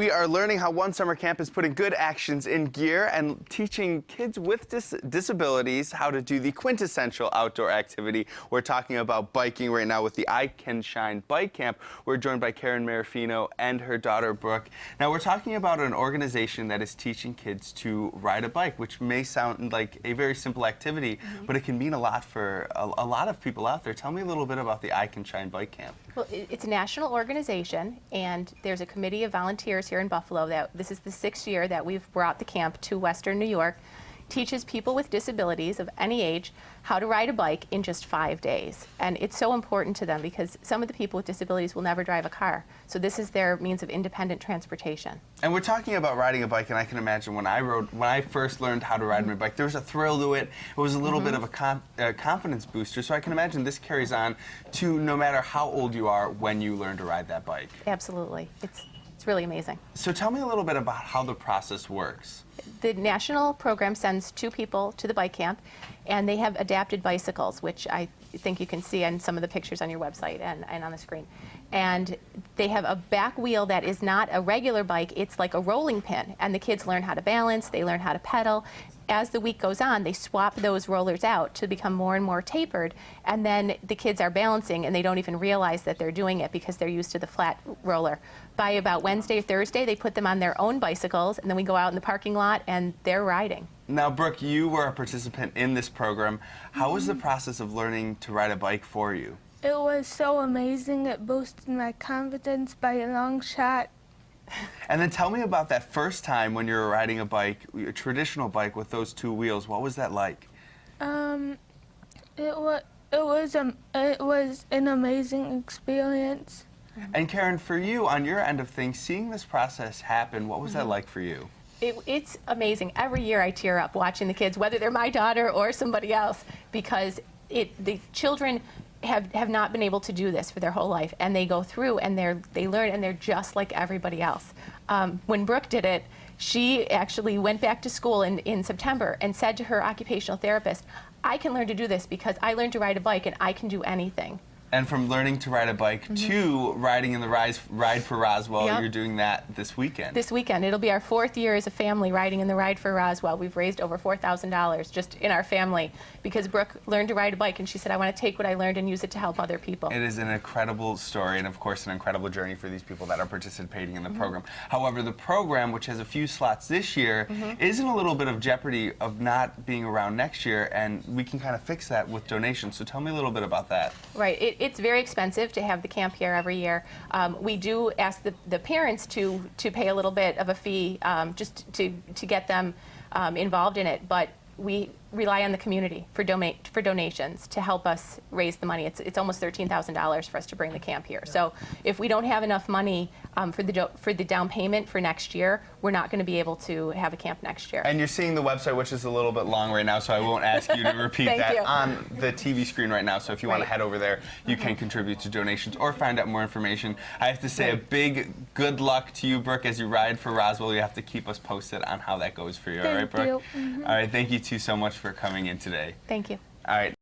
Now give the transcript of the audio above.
We are learning how one summer camp is putting good actions in gear and teaching kids with disabilities how to do the quintessential outdoor activity. We're talking about biking right now with the iCan Bike Camp. We're joined by Karen Marafino and her daughter Brooke. Now we're talking about an organization that is teaching kids to ride a bike, which may sound like a very simple activity, but it can mean a lot for a lot of people out there. Tell me a little bit about the iCan Bike Camp. Well, it's a national organization, and there's a committee of volunteers here in Buffalo that this is the 6th year that we've brought the camp to Western New York. Teaches people with disabilities of any age how to ride a bike in just 5 days. And it's so important to them because some of the people with disabilities will never drive a car. So this is their means of independent transportation. And we're talking about riding a bike, and I can imagine when I first learned how to ride my bike, there was a thrill to it. It was a little bit of a confidence booster. So I can imagine this carries on to no matter how old you are when you learn to ride that bike. Absolutely. It's really amazing. So tell me a little bit about how the process works. The national program sends 2 people to the bike camp, and they have adapted bicycles, which I think you can see on some of the pictures on your website and on the screen. And they have a back wheel that is not a regular bike, it's like a rolling pin, and the kids learn how to balance, they learn how to pedal. As the week goes on, they swap those rollers out to become more and more tapered, and then the kids are balancing and they don't even realize that they're doing it because they're used to the flat roller. By about Wednesday or Thursday, they put them on their own bicycles, and then we go out in the parking lot and they're riding. Now, Brooke, you were a participant in this program. How was the process of learning to ride a bike for you? It was so amazing. It boosted my confidence by a long shot. And then tell me about that first time when you were riding a bike, a traditional bike with those 2 wheels. What was that like? It was an amazing experience. And Karen, for you, on your end of things, seeing this process happen, what was that like for you? It's amazing. Every year I tear up watching the kids, whether they're my daughter or somebody else, because the children have not been able to do this for their whole life, and they go through and they learn, and they're just like everybody else. When Brooke did it, she actually went back to school in September and said to her occupational therapist, I can learn to do this because I learned to ride a bike and I can do anything. And from learning to ride a bike to riding in the Ride for Roswell, you're doing that this weekend. This weekend. It'll be our 4th year as a family riding in the Ride for Roswell. We've raised over $4,000 just in our family because Brooke learned to ride a bike, and she said, I want to take what I learned and use it to help other people. It is an incredible story and, of course, an incredible journey for these people that are participating in the program. However, the program, which has a few slots this year, is in a little bit of jeopardy of not being around next year, and we can kind of fix that with donations. So tell me a little bit about that. Right. It's very expensive to have the camp here every year. We do ask the parents to pay a little bit of a fee just to get them involved in it, but we rely on the community for donations to help us raise the money. It's almost $13,000 for us to bring the camp here. So if we don't have enough money for the down payment for next year, we're not going to be able to have a camp next year. And you're seeing the website, which is a little bit long right now, so I won't ask you to repeat that on the TV screen right now. So if you want to head over there, you can contribute to donations or find out more information. I have to say a big good luck to you, Brooke, as you ride for Roswell. You have to keep us posted on how that goes for you. All right, Brooke? Thank you. All right, thank you two so much for coming in today. Thank you. All right.